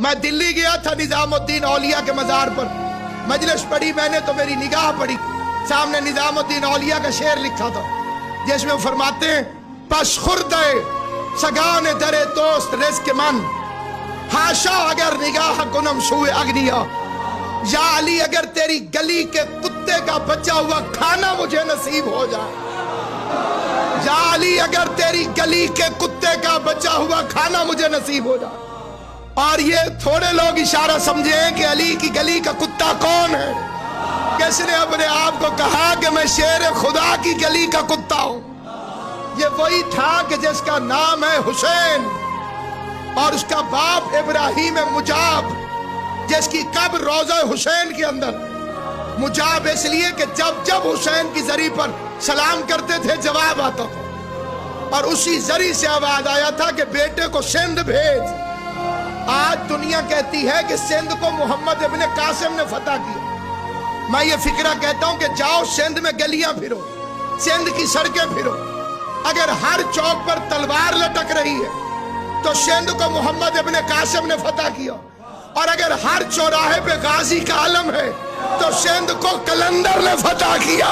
میں دلی گیا تھا نظام الدین اولیاء کے مزار پر، مجلس پڑھی میں نے تو میری نگاہ پڑی، سامنے نظام الدین اولیاء کا شعر لکھا تھا جس میں وہ فرماتے ہیں پس خردے سگان در دوست رزق من، ہاشا اگر نگاہ کنم سوئے اگنیا، یا علی اگر تیری گلی کے کتے کا بچا ہوا کھانا مجھے نصیب ہو جائے، یا علی اگر تیری گلی کے کتے کا بچا ہوا کھانا مجھے نصیب ہو جائے۔ اور یہ تھوڑے لوگ اشارہ سمجھیں کہ علی کی گلی کا کتا کون ہے، کس نے اپنے آپ کو کہا کہ میں شیر خدا کی گلی کا کتا ہوں؟ یہ وہی تھا کہ جس کا نام ہے حسین اور اس کا باپ ابراہیم مجاب، جس کی قبر روضہ حسین کے اندر، مجاب اس لیے کہ جب جب حسین کی زری پر سلام کرتے تھے جواب آتا تھا، اور اسی زری سے آواز آیا تھا کہ بیٹے کو سندھ بھیج۔ آج دنیا کہتی ہے کہ سندھ کو محمد ابن قاسم نے فتح کیا۔ میں یہ فکرہ کہتا ہوں کہ جاؤ سندھ میں گلیاں پھرو، سندھ کی سڑکیں پھرو، اگر ہر چوک پر تلوار لٹک رہی ہے تو سندھ کو محمد ابن قاسم نے فتح کیا، اور اگر ہر چوراہے پہ غازی کا علم ہے تو سندھ کو کلندر نے فتح کیا۔